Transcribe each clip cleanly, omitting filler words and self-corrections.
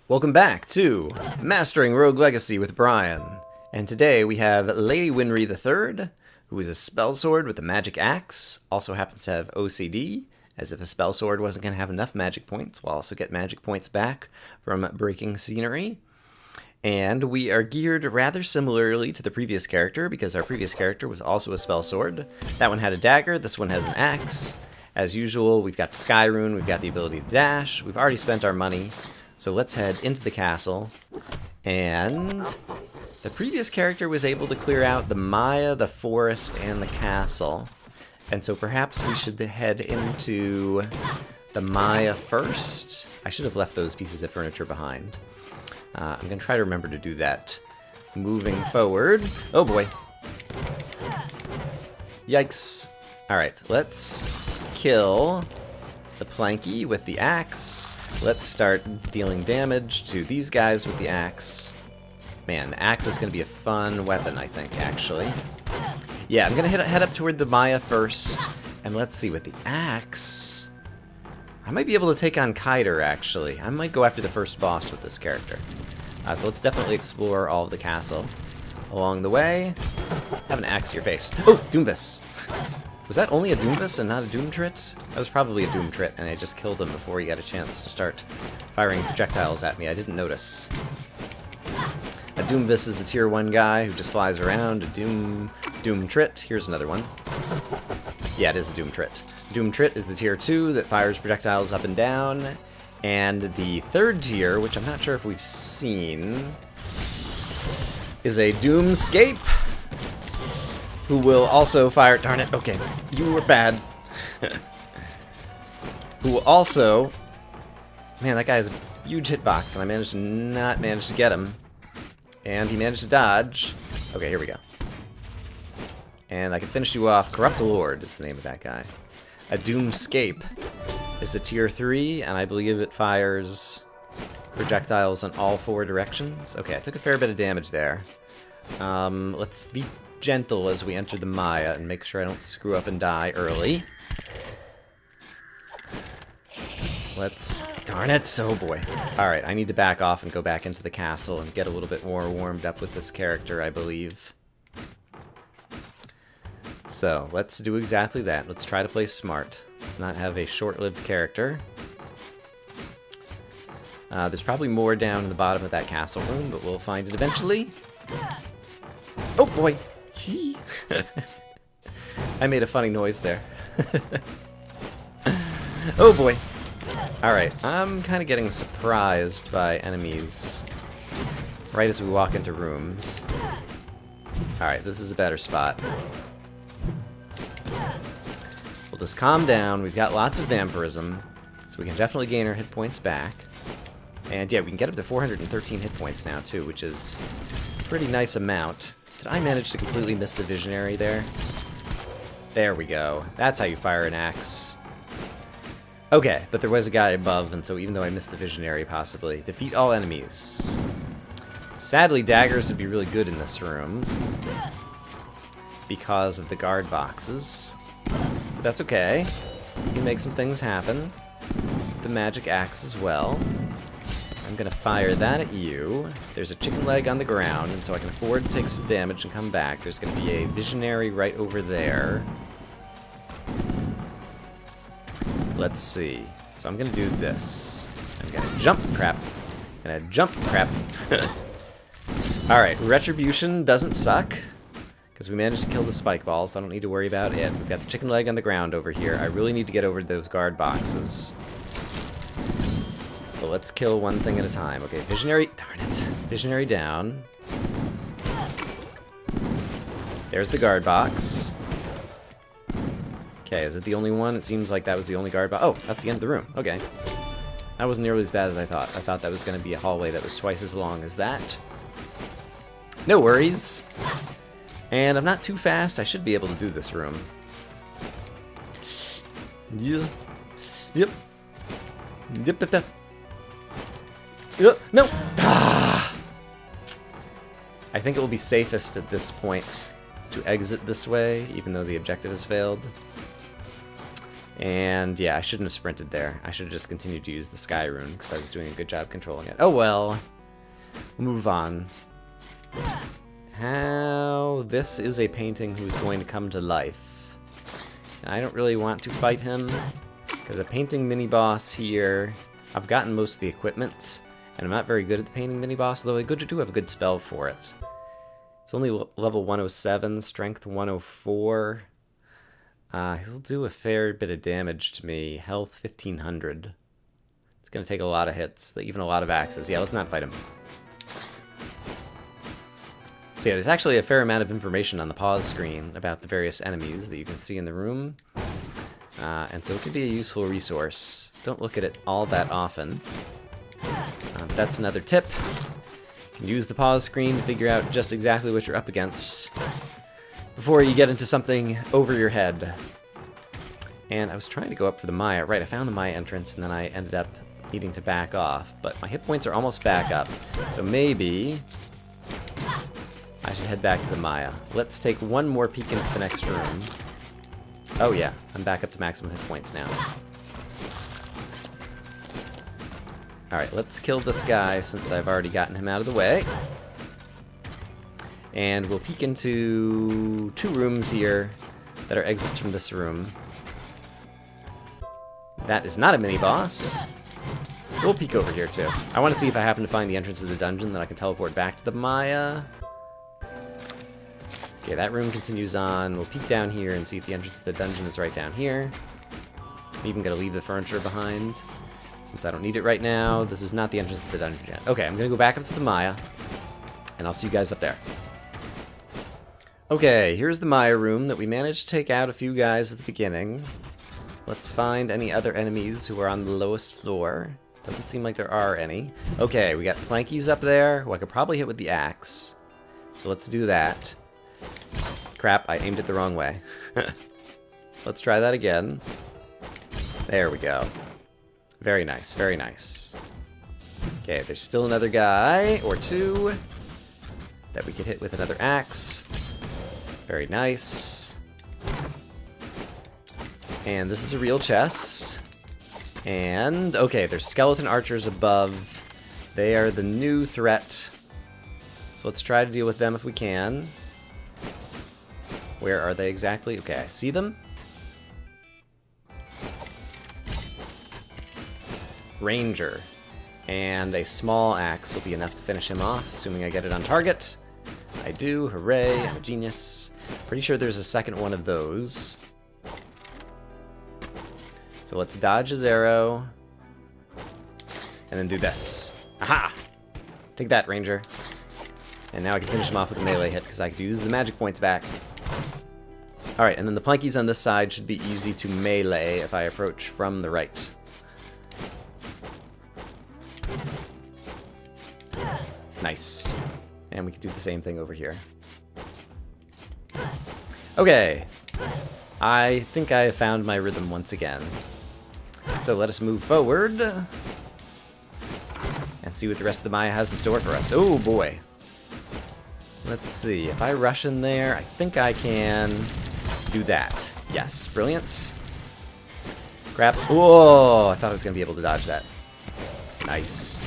Welcome back to Mastering Rogue Legacy with Brian. And today we have Lady Winry III, who is a spellsword with a magic axe, also happens to have OCD, as if a spellsword wasn't going to have enough magic points. We'll also get magic points back from breaking scenery. And we are geared rather similarly to the previous character, because our previous character was also a spellsword. That one had a dagger, this one has an axe. As usual, we've got the Sky Rune, we've got the ability to dash, we've already spent our money. So let's head into the castle, and the previous character was able to clear out the Maya, the forest, and the castle. And so perhaps we should head into the Maya first. I should have left those pieces of furniture behind. I'm going to try to remember to do that moving forward. Oh boy. Yikes. Alright, let's kill the Planky with the axe. Let's start dealing damage to these guys with the axe. Man, the axe is going to be a fun weapon, I think, actually. Yeah, I'm going to head up toward the Maya first. And let's see, with the axe, I might be able to take on Kiter, actually. I might go after the first boss with this character. So let's definitely explore all of the castle. Along the way, have an axe to your face. Oh, Doombus! Was that only a Doombus and not a Doomtrit? That was probably a Doomtrit, and I just killed him before he got a chance to start firing projectiles at me. I didn't notice. A Doombus is the tier 1 guy who just flies around. A Doomtrit. Here's another one. Yeah, it is a Doomtrit. Doomtrit is the tier 2 that fires projectiles up and down. And the third tier, which I'm not sure if we've seen, is a Doomscape, who will also fire... Darn it, okay, you were bad. Who will also... Man, that guy has a huge hitbox, and I managed to not manage to get him. And he managed to dodge. Okay, here we go. And I can finish you off. Corrupt Lord is the name of that guy. A Doomscape is the tier 3, and I believe it fires projectiles in all 4 directions. Okay, I took a fair bit of damage there. Let's be gentle as we enter the Maya and make sure I don't screw up and die early. Let's... Darn it, oh boy. Alright, I need to back off and go back into the castle and get a little bit more warmed up with this character, I believe. So, let's do exactly that. Let's try to play smart. Let's not have a short-lived character. There's probably more down in the bottom of that castle room, but we'll find it eventually. Oh boy! I made a funny noise there. Oh boy. Alright, I'm kind of getting surprised by enemies right as we walk into rooms. Alright, this is a better spot. We'll just calm down. We've got lots of vampirism, so we can definitely gain our hit points back. And yeah, we can get up to 413 hit points now too, which is a pretty nice amount. Did I manage to completely miss the visionary there? There we go. That's how you fire an axe. Okay, but there was a guy above, and so even though I missed the visionary, possibly. Defeat all enemies. Sadly, daggers would be really good in this room because of the guard boxes. But that's okay. You can make some things happen. The magic axe as well. I'm gonna fire that at you. There's a chicken leg on the ground, and so I can afford to take some damage and come back. There's gonna be a visionary right over there. Let's see. So I'm gonna do this. I'm gonna jump, crap. I'm gonna jump, crap. Alright, retribution doesn't suck, because we managed to kill the spike balls, so I don't need to worry about it. We've got the chicken leg on the ground over here. I really need to get over to those guard boxes. So let's kill one thing at a time. Okay, visionary, darn it. Visionary down. There's the guard box. Okay, is it the only one? It seems like that was the only guard box. Oh, that's the end of the room. Okay. That wasn't nearly as bad as I thought. I thought that was going to be a hallway that was twice as long as that. No worries. And I'm not too fast. I should be able to do this room. Yeah. Yep. Yep, yep, yep. No! Ah! I think it will be safest at this point to exit this way, even though the objective has failed. And yeah, I shouldn't have sprinted there. I should have just continued to use the Sky Rune, because I was doing a good job controlling it. Oh well. We'll move on. How... This is a painting who's going to come to life. And I don't really want to fight him, because a painting mini-boss here... I've gotten most of the equipment, and I'm not very good at the painting mini-boss, though I do have a good spell for it. It's only level 107, strength 104. He'll do a fair bit of damage to me. Health 1500. It's going to take a lot of hits, even a lot of axes. Yeah, let's not fight him. So yeah, there's actually a fair amount of information on the pause screen about the various enemies that you can see in the room. And so it can be a useful resource. Don't look at it all that often. That's another tip. You can use the pause screen to figure out just exactly what you're up against before you get into something over your head. And I was trying to go up for the Maya. Right, I found the Maya entrance, and then I ended up needing to back off. But my hit points are almost back up. So maybe I should head back to the Maya. Let's take one more peek into the next room. Oh yeah, I'm back up to maximum hit points now. Alright, let's kill this guy since I've already gotten him out of the way. And we'll peek into 2 rooms here that are exits from this room. That is not a mini-boss. We'll peek over here too. I want to see if I happen to find the entrance to the dungeon that I can teleport back to the Maya. Okay, that room continues on. We'll peek down here and see if the entrance to the dungeon is right down here. I'm even going to leave the furniture behind, since I don't need it right now. This is not the entrance to the dungeon yet. Okay, I'm going to go back up to the Maya, and I'll see you guys up there. Okay, here's the Maya room that we managed to take out a few guys at the beginning. Let's find any other enemies who are on the lowest floor. Doesn't seem like there are any. Okay, we got plankies up there, who I could probably hit with the axe. So let's do that. Crap, I aimed it the wrong way. Let's try that again. There we go. Very nice, very nice. Okay, there's still another guy, or 2, that we could hit with another axe. Very nice. And this is a real chest. And, okay, there's skeleton archers above. They are the new threat. So let's try to deal with them if we can. Where are they exactly? Okay, I see them. Ranger. And a small axe will be enough to finish him off, assuming I get it on target. I do. Hooray, I'm a genius. Pretty sure there's a second one of those. So let's dodge his arrow. And then do this. Aha! Take that, Ranger. And now I can finish him off with a melee hit, because I can use the magic points back. Alright, and then the plankies on this side should be easy to melee if I approach from the right. Nice. And we can do the same thing over here. Okay. I think I have found my rhythm once again. So let us move forward and see what the rest of the Maya has in store for us. Oh boy. Let's see. If I rush in there, I think I can do that. Yes, brilliant. Crap. Whoa, I thought I was going to be able to dodge that. Nice.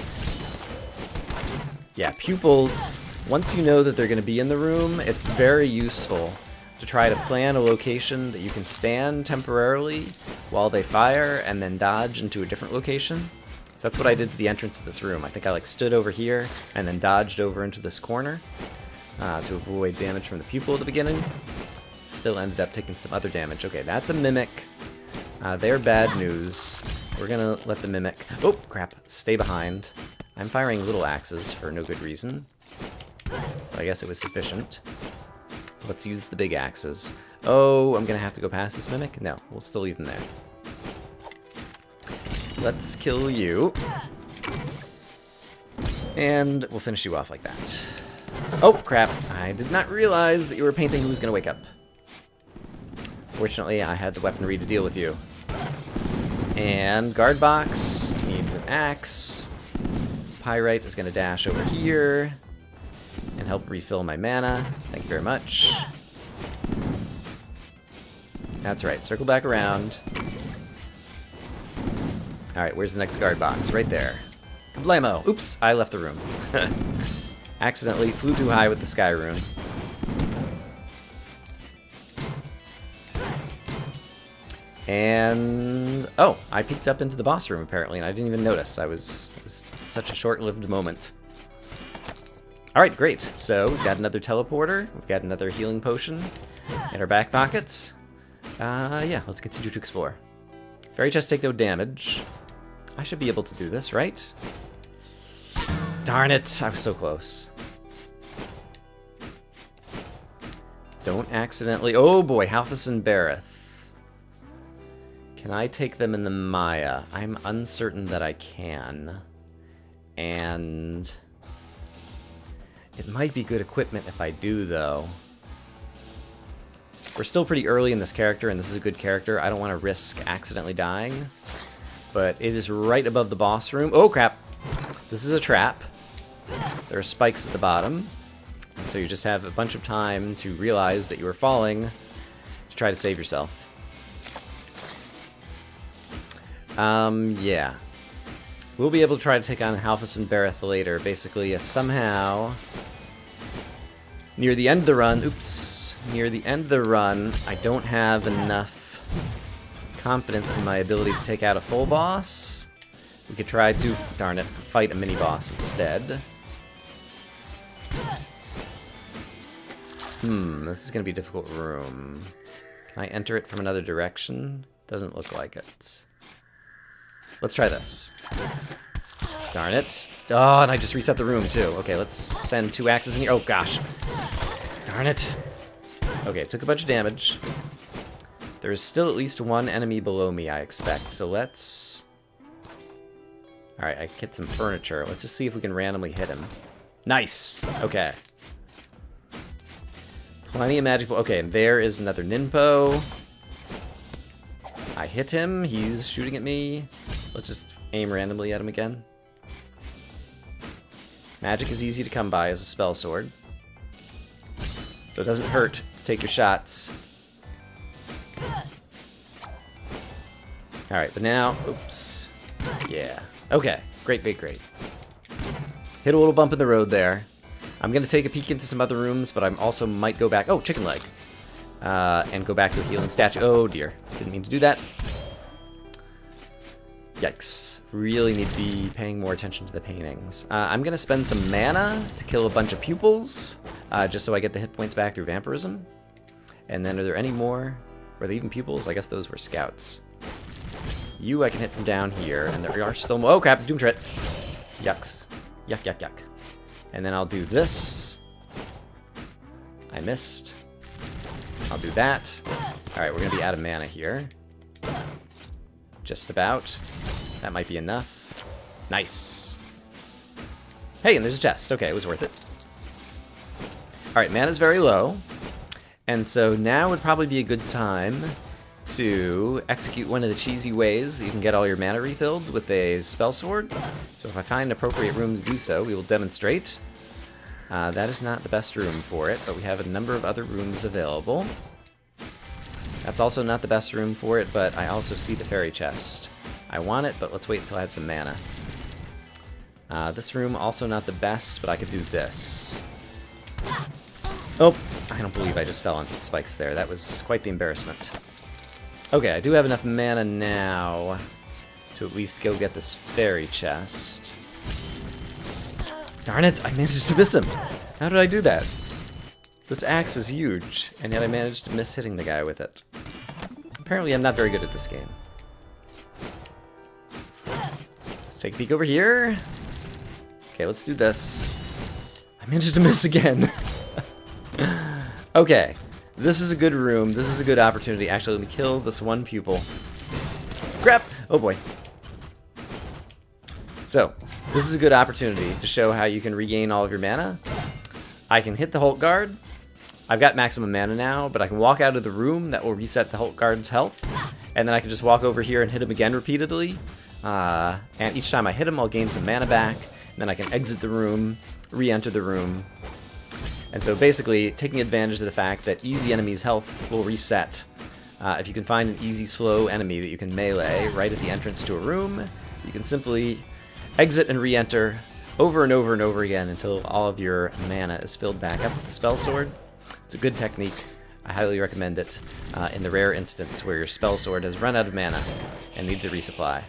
Yeah, pupils, once you know that they're going to be in the room, it's very useful to try to plan a location that you can stand temporarily while they fire and then dodge into a different location. So that's what I did to the entrance to this room. I think I stood over here and then dodged over into this corner to avoid damage from the pupil at the beginning. Still ended up taking some other damage. Okay, that's a mimic. They're bad news. We're gonna let the mimic... Oh, crap. Stay behind. I'm firing little axes for no good reason. But I guess it was sufficient. Let's use the big axes. Oh, I'm gonna have to go past this mimic? No, we'll still leave him there. Let's kill you. And we'll finish you off like that. Oh, crap. I did not realize that you were painting who was gonna wake up. Fortunately, I had the weaponry to deal with you. And guard box needs an axe. Pyrite is gonna dash over here and help refill my mana. Thank you very much. That's right, circle back around. Alright, where's the next guard box? Right there. Kablamo! Oops, I left the room. Accidentally flew too high with the sky rune. And oh, I peeked up into the boss room apparently, and I didn't even notice. It was such a short-lived moment. All right, great. So we've got another teleporter. We've got another healing potion in our back pockets. Yeah, let's continue to explore. Fairy chests take no damage. I should be able to do this, right? Darn it! I was so close. Don't accidentally. Oh boy, Halphus and Bareth. Can I take them in the Maya? I'm uncertain that I can. And it might be good equipment if I do, though. We're still pretty early in this character, and this is a good character. I don't want to risk accidentally dying. But it is right above the boss room. Oh, crap. This is a trap. There are spikes at the bottom. So you just have a bunch of time to realize that you are falling to try to save yourself. Yeah. We'll be able to try to take on Halphus and Bareth later. Basically, if somehow near the end of the run, near the end of the run, I don't have enough confidence in my ability to take out a full boss, we could try to, darn it, fight a mini-boss instead. This is going to be a difficult room. Can I enter it from another direction? Doesn't look like it. Let's try this. Darn it. Oh, and I just reset the room, too. Okay, let's send 2 axes in here. Oh, gosh. Darn it. Okay, took a bunch of damage. There is still at least 1 enemy below me, I expect, so let's... Alright, I hit some furniture. Let's just see if we can randomly hit him. Nice! Okay. Plenty of magic... Okay, and there is another Ninpo. I hit him. He's shooting at me. Let's just aim randomly at him again. Magic is easy to come by as a spell sword. So it doesn't hurt to take your shots. Alright, but now... Oops. Yeah. Okay. Great, great, great. Hit a little bump in the road there. I'm going to take a peek into some other rooms, but I also might go back... Oh, chicken leg. And go back to a healing statue. Oh, dear. Didn't mean to do that. Yikes. Really need to be paying more attention to the paintings. I'm going to spend some mana to kill a bunch of pupils, just so I get the hit points back through vampirism. And then are there any more? Were they even pupils? I guess those were scouts. You I can hit from down here, and there are still more. Oh, crap. Doom Trit. Yucks. Yuck, yuck, yuck. And then I'll do this. I missed. I'll do that. Alright, we're going to be out of mana here. Just about. That might be enough. Nice. Hey, and there's a chest. Okay, it was worth it. Alright, mana's very low. And so now would probably be a good time to execute one of the cheesy ways that you can get all your mana refilled with a spellsword. So if I find an appropriate room to do so, we will demonstrate. That is not the best room for it, but we have a number of other rooms available. That's also not the best room for it, but I also see the fairy chest. I want it, but let's wait until I have some mana. This room also not the best, but I could do this. Oh, I don't believe I just fell onto the spikes there. That was quite the embarrassment. Okay, I do have enough mana now to at least go get this fairy chest. Darn it, I managed to miss him. How did I do that? This axe is huge, and yet I managed to miss hitting the guy with it. Apparently I'm not very good at this game. Let's take a peek over here. Okay, let's do this. I managed to miss again. Okay, this is a good room. This is a good opportunity. Actually, let me kill this one pupil. Crap! Oh boy. So, this is a good opportunity to show how you can regain all of your mana. I can hit the Hulk Guard. I've got maximum mana now, but I can walk out of the room. That will reset the Hulk Guard's health. And then I can just walk over here and hit him again repeatedly. And each time I hit him, I'll gain some mana back. And then I can exit the room, re-enter the room. And so basically, taking advantage of the fact that easy enemies' health will reset. If you can find an easy, slow enemy that you can melee right at the entrance to a room, You can simply exit and re-enter over and over and over again until all of your mana is filled back up with the spellsword. It's a good technique. I highly recommend it in the rare instance where your spellsword has run out of mana and needs a resupply.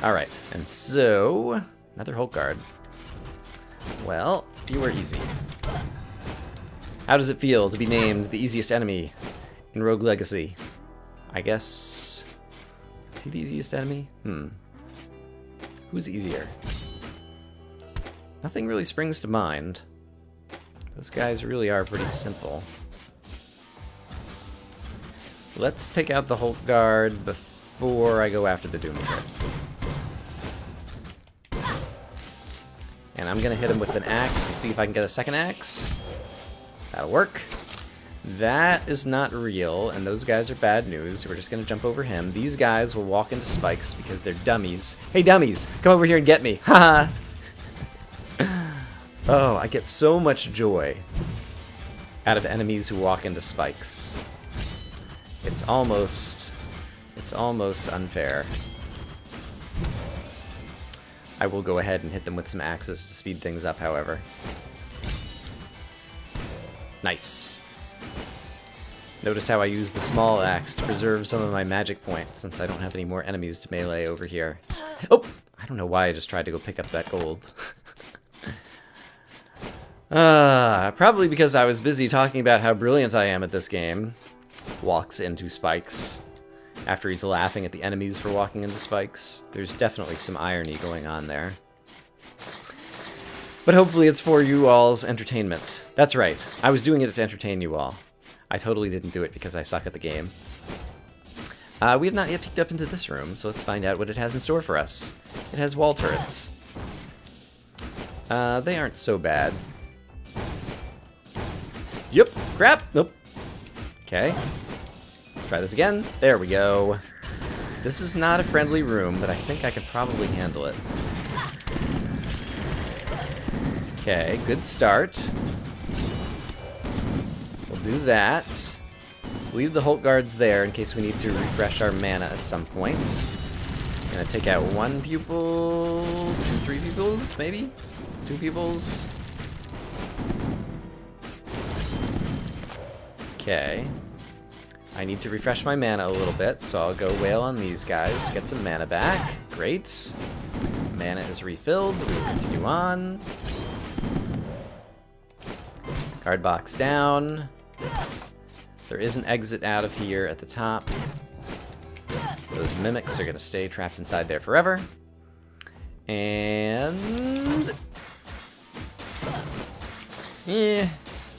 Alright, and so... another Hulk guard. Well, you were easy. How does it feel to be named the easiest enemy in Rogue Legacy? I guess... is he the easiest enemy? Who's easier? Nothing really springs to mind. Those guys really are pretty simple. Let's take out the Hulk guard before I go after the Doom Kid. And I'm gonna hit him with an axe and see if I can get a second axe. That'll work. That is not real, and those guys are bad news. We're just gonna jump over him. These guys will walk into spikes because they're dummies. Hey dummies, come over here and get me. Haha. Oh, I get so much joy out of enemies who walk into spikes. It's almost unfair. I will go ahead and hit them with some axes to speed things up, however. Nice. Notice how I use the small axe to preserve some of my magic points, since I don't have any more enemies to melee over here. Oh! I don't know why I just tried to go pick up that gold. Probably because I was busy talking about how brilliant I am at this game. Walks into spikes. After he's laughing at the enemies for walking into spikes. There's definitely some irony going on there. But hopefully it's for you all's entertainment. That's right, I was doing it to entertain you all. I totally didn't do it because I suck at the game. We have not yet peeked up into this room, so let's find out what it has in store for us. It has wall turrets. They aren't so bad. Yep, crap, nope. Okay. Try this again. There we go. This is not a friendly room, but I think I could probably handle it. Okay, good start. We'll do that. Leave the Hulk guards there in case we need to refresh our mana at some point. Gonna take out one pupil, three pupils, maybe? Two pupils. Okay. I need to refresh my mana a little bit, so I'll go wail on these guys to get some mana back. Great. Mana is refilled. We will continue on. Guard box down. There is an exit out of here at the top. Those mimics are going to stay trapped inside there forever. And...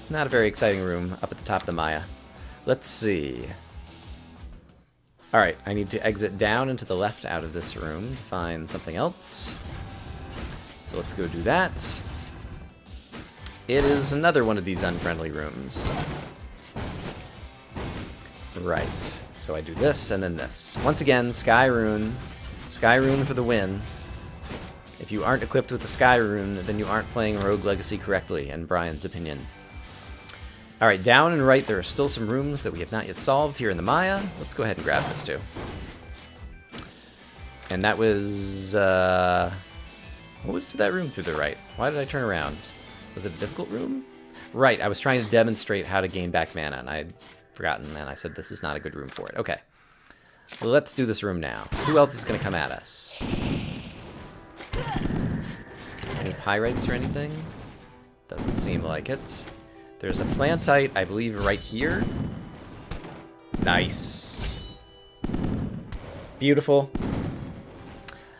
not a very exciting room up at the top of the Maya. Let's see. Alright, I need to exit down and to the left out of this room to find something else. So let's go do that. It is another one of these unfriendly rooms. Right, so I do this and then this. Once again, Sky Rune. Sky Rune for the win. If you aren't equipped with the Sky Rune, then you aren't playing Rogue Legacy correctly, in Brian's opinion. Alright, down and right, there are still some rooms that we have not yet solved here in the Maya. Let's go ahead and grab this too. And that was... what was to that room through the right? Why did I turn around? Was it a difficult room? Right, I was trying to demonstrate how to gain back mana, and I'd forgotten, and I said this is not a good room for it. Okay. Well, let's do this room now. Who else is going to come at us? Any pyrites or anything? Doesn't seem like it. There's a plantite, I believe, right here. Nice. Beautiful.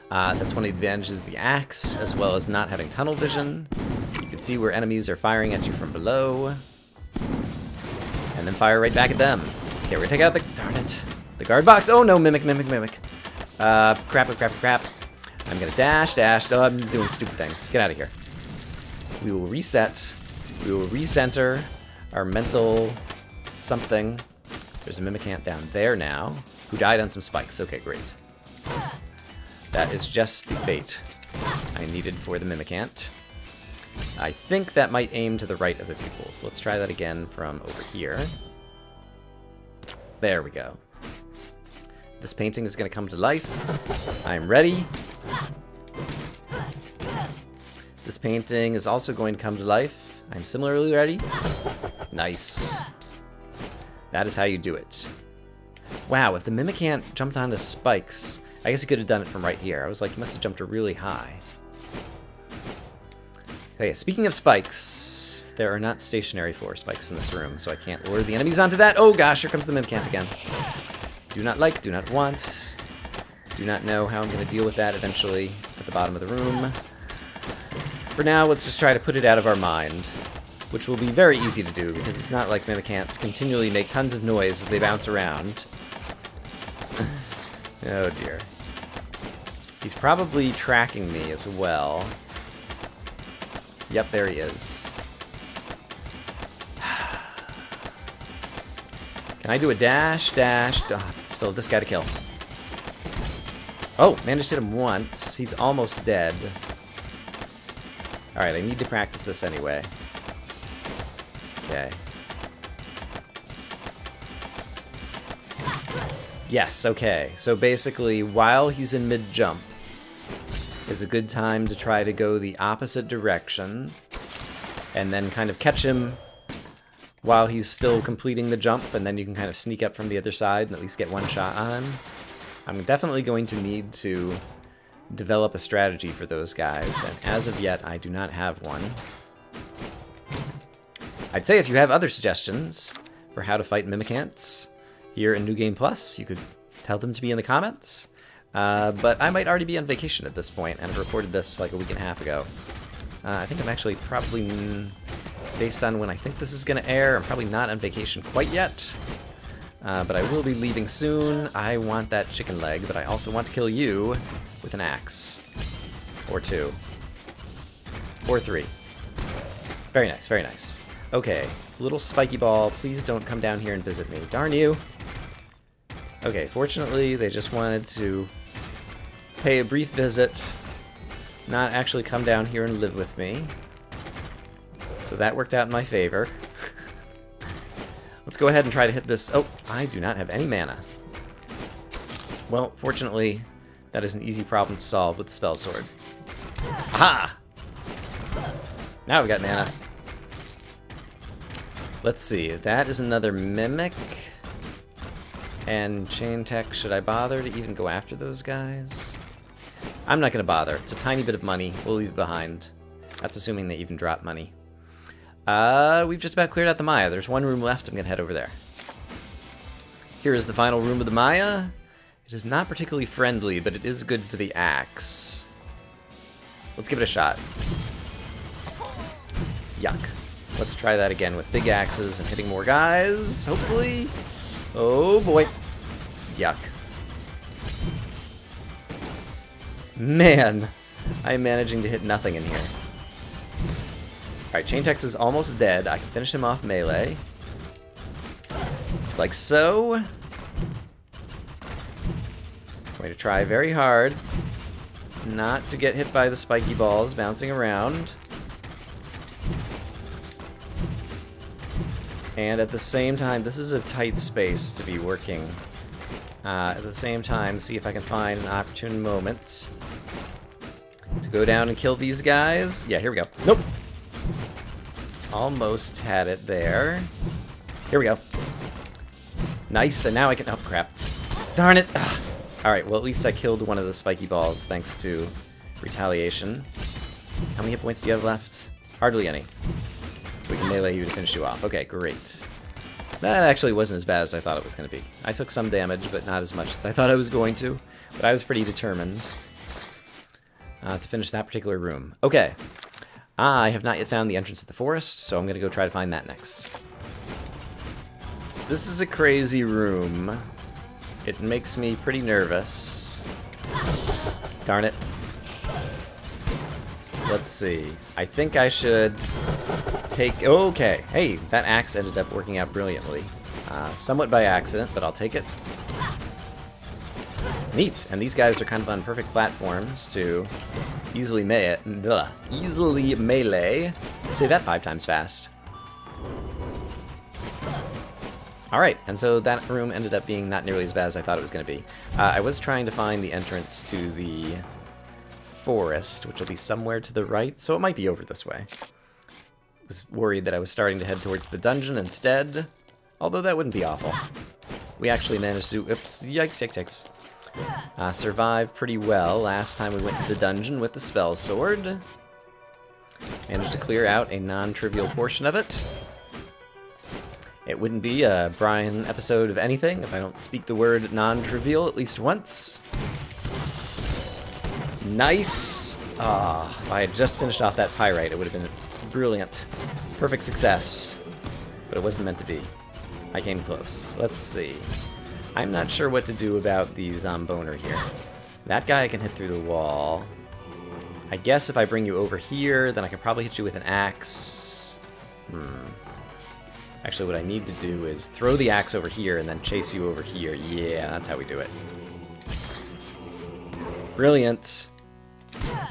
That's one of the advantages of the axe, as well as not having tunnel vision. You can see where enemies are firing at you from below. And then fire right back at them. Okay, we're gonna take out the... darn it. The guard box. Oh no, mimic. Crap. I'm gonna dash. Oh, I'm doing stupid things. Get out of here. We will reset. We will recenter our mental something. There's a mimicant down there now, who died on some spikes. Okay, great. That is just the fate I needed for the mimicant. I think that might aim to the right of the pupils. Let's try that again from over here. There we go. This painting is going to come to life. I'm ready. This painting is also going to come to life. I'm similarly ready. Nice. That is how you do it. Wow, if the Mimikant jumped onto spikes, I guess he could have done it from right here. I was like, he must have jumped really high. Okay, speaking of spikes, there are not stationary floor spikes in this room, so I can't lure the enemies onto that. Oh gosh, here comes the Mimikant again. Do not like, do not want, do not know how I'm going to deal with that eventually at the bottom of the room. For now, let's just try to put it out of our mind, which will be very easy to do, because it's not like Mimikants continually make tons of noise as they bounce around. Oh dear. He's probably tracking me as well. Yep, there he is. Can I do a dash, dash? Oh, still, this guy to kill. Oh, managed to hit him once. He's almost dead. Alright, I need to practice this anyway. Okay. Yes, okay. So basically, while he's in mid-jump, is a good time to try to go the opposite direction, and then kind of catch him while he's still completing the jump, and then you can kind of sneak up from the other side and at least get one shot on him. I'm definitely going to need to develop a strategy for those guys, and as of yet, I do not have one. I'd say if you have other suggestions for how to fight Mimikants here in New Game Plus, you could tell them to me in the comments. But I might already be on vacation at this point, and I've recorded this like a week and a half ago. I think I'm actually probably, based on when I think this is going to air, I'm probably not on vacation quite yet. But I will be leaving soon. I want that chicken leg, but I also want to kill you with an axe. Or two. Or three. Very nice, very nice. Okay, little spiky ball, please don't come down here and visit me. Darn you! Okay, fortunately, they just wanted to pay a brief visit, not actually come down here and live with me. So that worked out in my favor. Let's go ahead and try to hit this. Oh, I do not have any mana. Well, fortunately, that is an easy problem to solve with the spellsword. Aha! Now we got mana. Let's see, that is another mimic. And chain tech, should I bother to even go after those guys? I'm not going to bother. It's a tiny bit of money. We'll leave it behind. That's assuming they even drop money. We've just about cleared out the Maya. There's one room left. I'm going to head over there. Here is the final room of the Maya. It is not particularly friendly, but it is good for the axe. Let's give it a shot. Yuck. Let's try that again with big axes and hitting more guys, hopefully. Oh boy. Yuck. Man, I'm managing to hit nothing in here. Alright, Chain Tex is almost dead. I can finish him off melee. Like so. I'm going to try very hard not to get hit by the spiky balls bouncing around. And at the same time, this is a tight space to be working. At the same time, see if I can find an opportune moment to go down and kill these guys. Yeah, here we go. Nope. Almost had it there. Here we go. Nice, and now I can... Oh, crap. Darn it. Alright, well, at least I killed one of the spiky balls, thanks to retaliation. How many hit points do you have left? Hardly any. So we can melee you to finish you off. Okay, great. That actually wasn't as bad as I thought it was going to be. I took some damage, but not as much as I thought I was going to. But I was pretty determined to finish that particular room. Okay. I have not yet found the entrance to the forest, so I'm going to go try to find that next. This is a crazy room. It makes me pretty nervous. Darn it. Let's see. I think I should take... Okay. Hey, that axe ended up working out brilliantly. Somewhat by accident, but I'll take it. Neat. And these guys are kind of on perfect platforms to easily melee. Say that 5 times fast. Alright, and so that room ended up being not nearly as bad as I thought it was going to be. I was trying to find the entrance to the forest, which will be somewhere to the right, so it might be over this way. I was worried that I was starting to head towards the dungeon instead, although that wouldn't be awful. We actually managed to, oops, yikes, yikes, yikes, survive pretty well last time we went to the dungeon with the spellsword. Managed to clear out a non-trivial portion of it. It wouldn't be a Brian episode of anything if I don't speak the word non-trivial at least once. Nice! Ah, if I had just finished off that pyrite, it would have been brilliant. Perfect success. But it wasn't meant to be. I came close. Let's see. I'm not sure what to do about the Zomboner here. That guy I can hit through the wall. I guess if I bring you over here, then I can probably hit you with an axe. Actually, what I need to do is throw the axe over here and then chase you over here. Yeah, that's how we do it. Brilliant.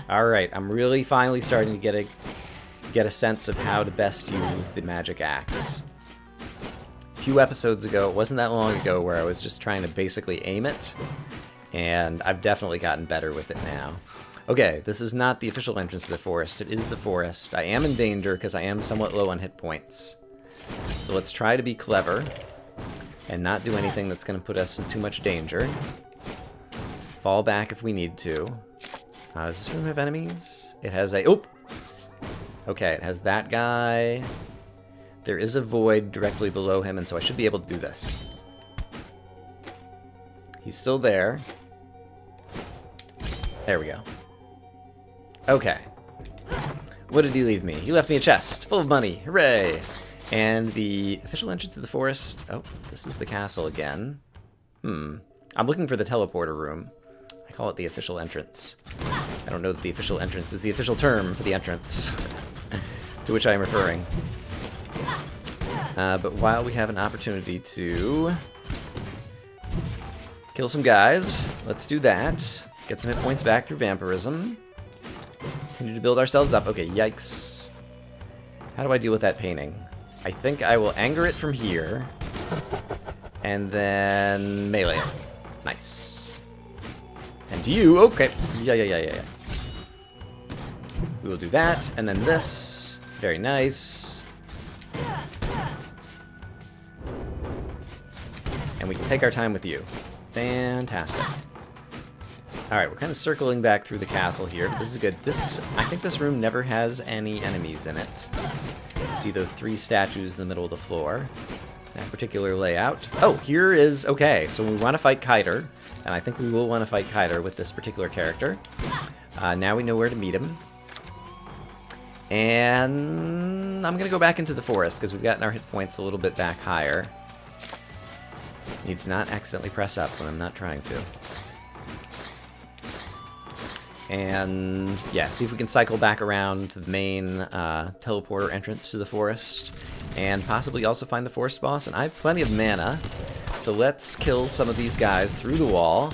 Alright, I'm really finally starting to get a sense of how to best use the magic axe. A few episodes ago, it wasn't that long ago, where I was just trying to basically aim it, and I've definitely gotten better with it now. Okay, this is not the official entrance to the forest. It is the forest. I am in danger because I am somewhat low on hit points. So let's try to be clever and not do anything that's going to put us in too much danger. Fall back if we need to. Does this room have enemies? It has a... Oh! Okay, it has that guy. There is a void directly below him, and so I should be able to do this. He's still there. There we go. Okay. What did he leave me? He left me a chest full of money. Hooray! And the official entrance to the forest... Oh, this is the castle again. I'm looking for the teleporter room. I call it the official entrance. I don't know that the official entrance is the official term for the entrance to which I am referring. But while we have an opportunity to kill some guys, let's do that. Get some hit points back through vampirism. Continue to build ourselves up. Okay, yikes. How do I deal with that painting? I think I will anger it from here, and then melee it. Nice. And you, okay. Yeah. We will do that, and then this. Very nice. And we can take our time with you. Fantastic. Alright, we're kind of circling back through the castle here, but this is good. I think this room never has any enemies in it. You see those 3 statues in the middle of the floor. That particular layout. Oh, here is... Okay, so we want to fight Kiter, and I think we will want to fight Kiter with this particular character. Now we know where to meet him. And I'm going to go back into the forest, because we've gotten our hit points a little bit back higher. Need to not accidentally press up when I'm not trying to. And yeah, see if we can cycle back around to the main teleporter entrance to the forest, and possibly also find the forest boss. And I have plenty of mana, so let's kill some of these guys through the wall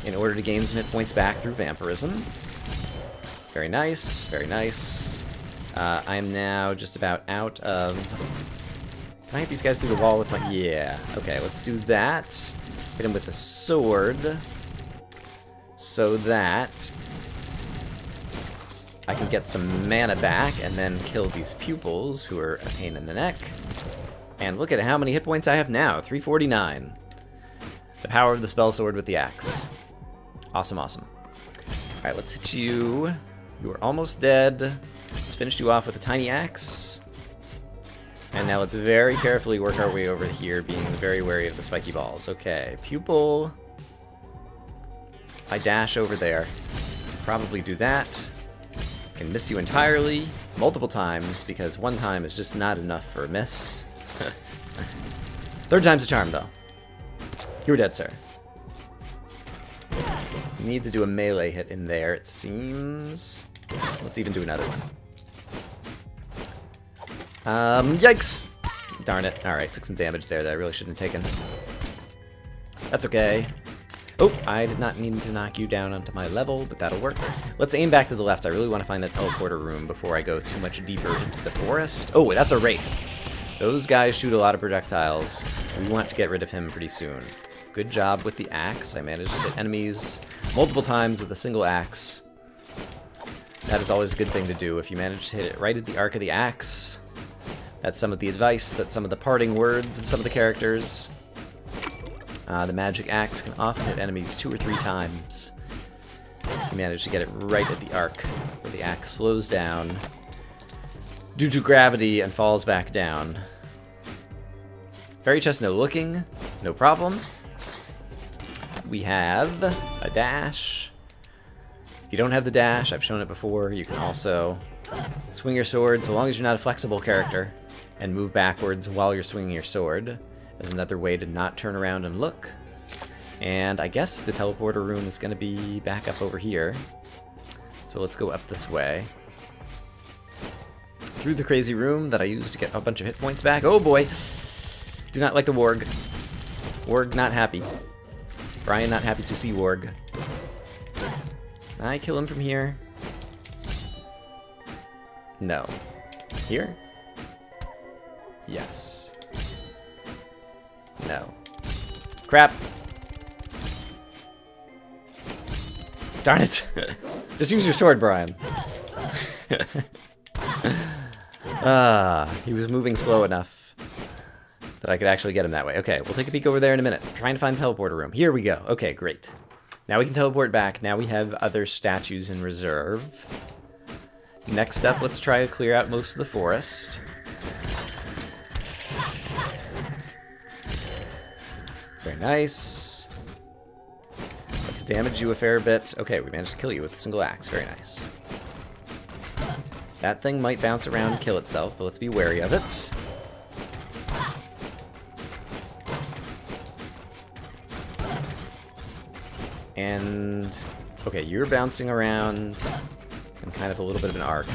in order to gain some hit points back through vampirism. Very nice, very nice. I am now just about out of... Can I hit these guys through the wall with my... Yeah, okay, let's do that. Hit him with the sword, so that I can get some mana back and then kill these pupils who are a pain in the neck. And look at how many hit points I have now, 349. The power of the spellsword with the axe. Awesome, awesome. Alright, let's hit you. You are almost dead. Let's finish you off with a tiny axe. And now let's very carefully work our way over here, being very wary of the spiky balls. Okay, pupil... If I dash over there, probably do that. Can miss you entirely, multiple times, because one time is just not enough for a miss. 3rd time's a charm, though. You're dead, sir. You need to do a melee hit in there, it seems. Let's even do another one. Yikes! Darn it. Alright, took some damage there that I really shouldn't have taken. That's okay. Oh, I did not mean to knock you down onto my level, but that'll work. Let's aim back to the left. I really want to find that teleporter room before I go too much deeper into the forest. Oh, that's a wraith. Those guys shoot a lot of projectiles. We want to get rid of him pretty soon. Good job with the axe. I managed to hit enemies multiple times with a single axe. That is always a good thing to do if you manage to hit it right at the arc of the axe. That's some of the advice, that's some of the parting words of some of the characters. The magic axe can often hit enemies 2 or 3 times. You manage to get it right at the arc, where the axe slows down due to gravity and falls back down. Fairy chest, no looking, no problem. We have a dash. If you don't have the dash, I've shown it before, you can also swing your sword, so long as you're not a flexible character, and move backwards while you're swinging your sword. There's another way to not turn around and look. And I guess the teleporter room is going to be back up over here. So let's go up this way. Through the crazy room that I used to get a bunch of hit points back. Oh boy! Do not like the warg. Warg not happy. Brian not happy to see warg. Can I kill him from here? No. Here? Yes. No. Crap! Darn it! Just use your sword, Brian. He was moving slow enough that I could actually get him that way. Okay, we'll take a peek over there in a minute. I'm trying to find the teleporter room. Here we go. Okay, great. Now we can teleport back. Now we have other statues in reserve. Next up, let's try to clear out most of the forest. Very nice. Let's damage you a fair bit. Okay, we managed to kill you with a single axe. Very nice. That thing might bounce around and kill itself, but let's be wary of it. And... okay, you're bouncing around in kind of a little bit of an arc.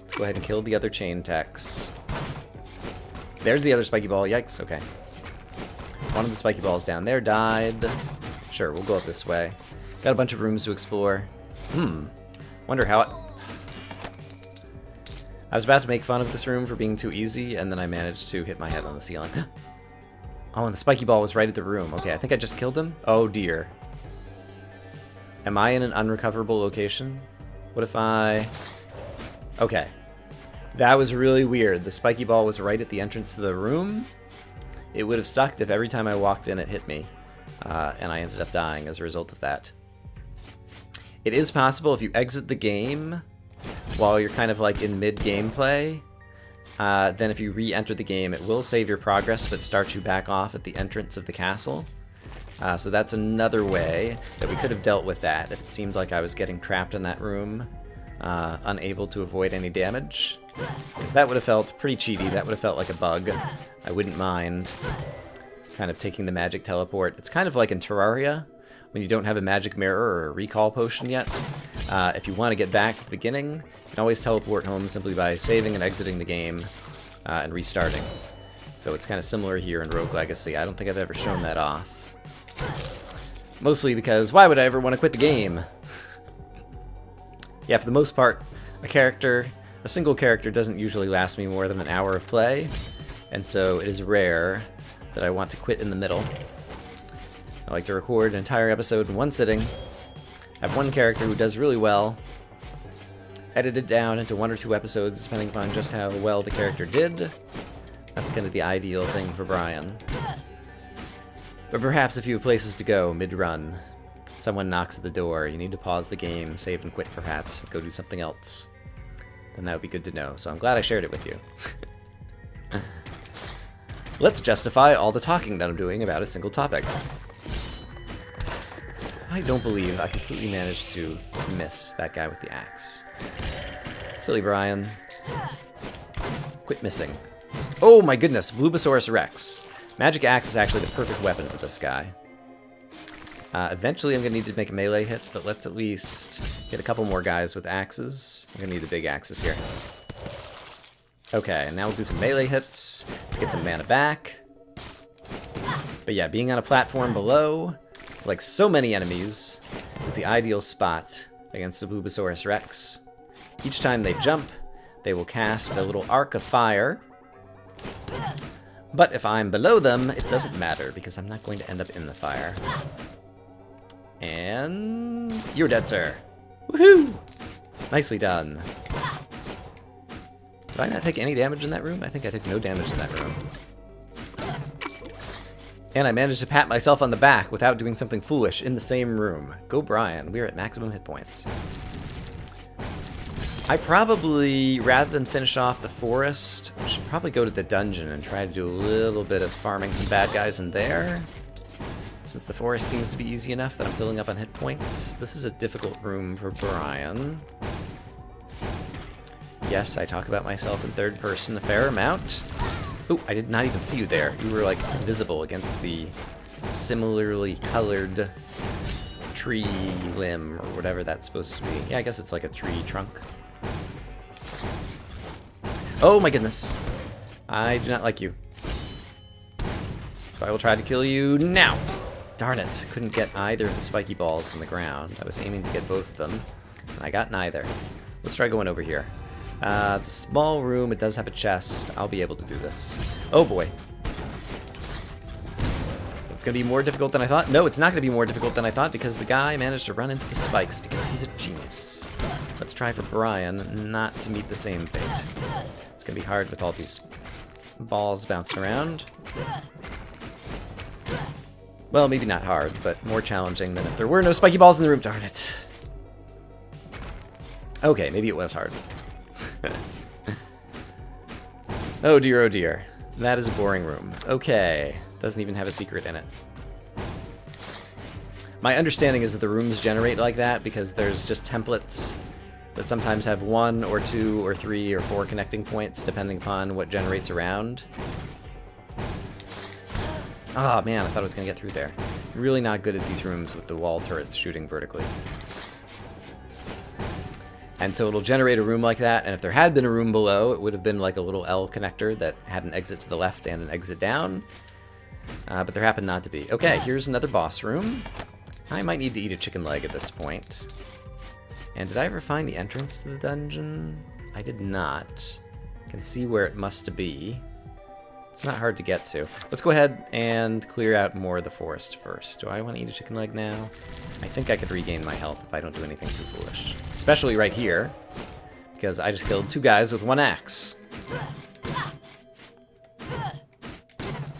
Let's go ahead and kill the other chain techs. There's the other spiky ball. Yikes, okay. One of the spiky balls down there died. Sure, we'll go up this way. Got a bunch of rooms to explore. Wonder how it... I was about to make fun of this room for being too easy, and then I managed to hit my head on the ceiling. Oh, and the spiky ball was right at the room. Okay, I think I just killed him. Oh, dear. Am I in an unrecoverable location? What if I... okay. That was really weird. The spiky ball was right at the entrance to the room. It would have sucked if every time I walked in it hit me. And I ended up dying as a result of that. It is possible if you exit the game while you're kind of like in mid-gameplay, then if you re-enter the game, it will save your progress but start you back off at the entrance of the castle. So that's another way that we could have dealt with that if it seemed like I was getting trapped in that room, unable to avoid any damage. Because that would have felt pretty cheaty, that would have felt like a bug. I wouldn't mind kind of taking the magic teleport. It's kind of like in Terraria, when you don't have a magic mirror or a recall potion yet. If you want to get back to the beginning, you can always teleport home simply by saving and exiting the game and restarting. So it's kind of similar here in Rogue Legacy. I don't think I've ever shown that off. Mostly because why would I ever want to quit the game? Yeah, for the most part, a single character doesn't usually last me more than an hour of play, and so it is rare that I want to quit in the middle. I like to record an entire episode in one sitting, have one character who does really well, edit it down into 1 or 2 episodes depending upon just how well the character did. That's kind of the ideal thing for Brian. But perhaps if you have places to go mid-run, someone knocks at the door, you need to pause the game, save and quit perhaps, and go do something else, then that would be good to know. So I'm glad I shared it with you. Let's justify all the talking that I'm doing about a single topic. I don't believe I completely managed to miss that guy with the axe. Silly Brian. Quit missing. Oh my goodness, Bulbasaurus Rex. Magic axe is actually the perfect weapon for this guy. Eventually I'm going to need to make a melee hit, but let's at least get a couple more guys with axes. I'm going to need the big axes here. Okay, and now we'll do some melee hits to get some mana back. But yeah, being on a platform below, like so many enemies, is the ideal spot against the Bulbasaurus Rex. Each time they jump, they will cast a little arc of fire, But if I'm below them, it doesn't matter, because I'm not going to end up in the fire. And you're dead, sir. Woohoo! Nicely done. Did I not take any damage in that room? I think I took no damage in that room. And I managed to pat myself on the back without doing something foolish in the same room. Go Brian, we're at maximum hit points. I probably, rather than finish off the forest, should probably go to the dungeon and try to do a little bit of farming some bad guys in there. Since the forest seems to be easy enough that I'm filling up on hit points. This is a difficult room for Brian. Yes, I talk about myself in third person a fair amount. Oh, I did not even see you there. You were like invisible against the similarly colored tree limb or whatever that's supposed to be. Yeah, I guess it's like a tree trunk. Oh my goodness. I do not like you. So I will try to kill you now. Darn it. Couldn't get either of the spiky balls in the ground. I was aiming to get both of them, and I got neither. Let's try going over here. It's a small room. It does have a chest. I'll be able to do this. Oh boy. It's going to be more difficult than I thought. No, it's not going to be more difficult than I thought because the guy managed to run into the spikes because he's a genius. Let's try for Brian not to meet the same fate. It's going to be hard with all these balls bouncing around. Well, maybe not hard, but more challenging than if there were no spiky balls in the room. Darn it. Okay, maybe it was hard. Oh dear, oh dear. That is a boring room. Okay. Doesn't even have a secret in it. My understanding is that the rooms generate like that because there's just templates that sometimes have 1 or 2 or 3 or 4 connecting points depending upon what generates around. Ah, oh, man, I thought I was going to get through there. Really not good at these rooms with the wall turrets shooting vertically. And so it'll generate a room like that, and if there had been a room below, it would have been like a little L connector that had an exit to the left and an exit down. But there happened not to be. Okay, here's another boss room. I might need to eat a chicken leg at this point. And did I ever find the entrance to the dungeon? I did not. Can see where it must be. It's not hard to get to. Let's go ahead and clear out more of the forest first. Do I want to eat a chicken leg now? I think I could regain my health if I don't do anything too foolish. Especially right here, because I just killed 2 guys with 1 axe.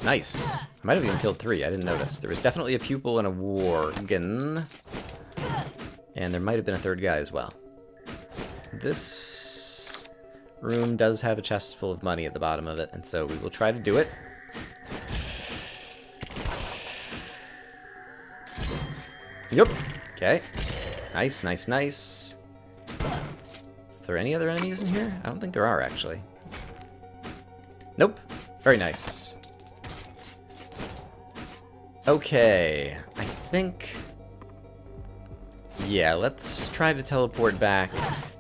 Nice. I might have even killed 3, I didn't notice. There was definitely a pupil and a worgen. And there might have been a 3rd guy as well. This room does have a chest full of money at the bottom of it, and so we will try to do it. Yep. Okay. Nice, nice, nice. Is there any other enemies in here? I don't think there are, actually. Nope. Very nice. Okay. I think... yeah, let's try to teleport back.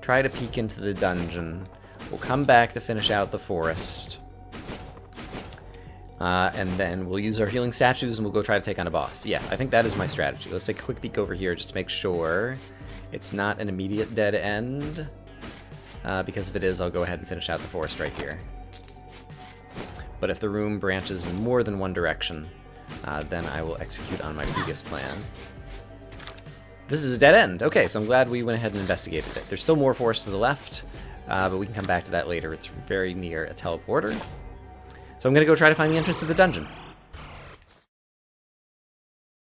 Try to peek into the dungeon. We'll come back to finish out the forest. And then we'll use our healing statues and we'll go try to take on a boss. Yeah, I think that is my strategy. Let's take a quick peek over here just to make sure it's not an immediate dead end. Because if it is, I'll go ahead and finish out the forest right here. But if the room branches in more than one direction, then I will execute on my previous plan. This is a dead end. Okay, so I'm glad we went ahead and investigated it. There's still more forest to the left, but we can come back to that later. It's very near a teleporter. So I'm going to go try to find the entrance to the dungeon.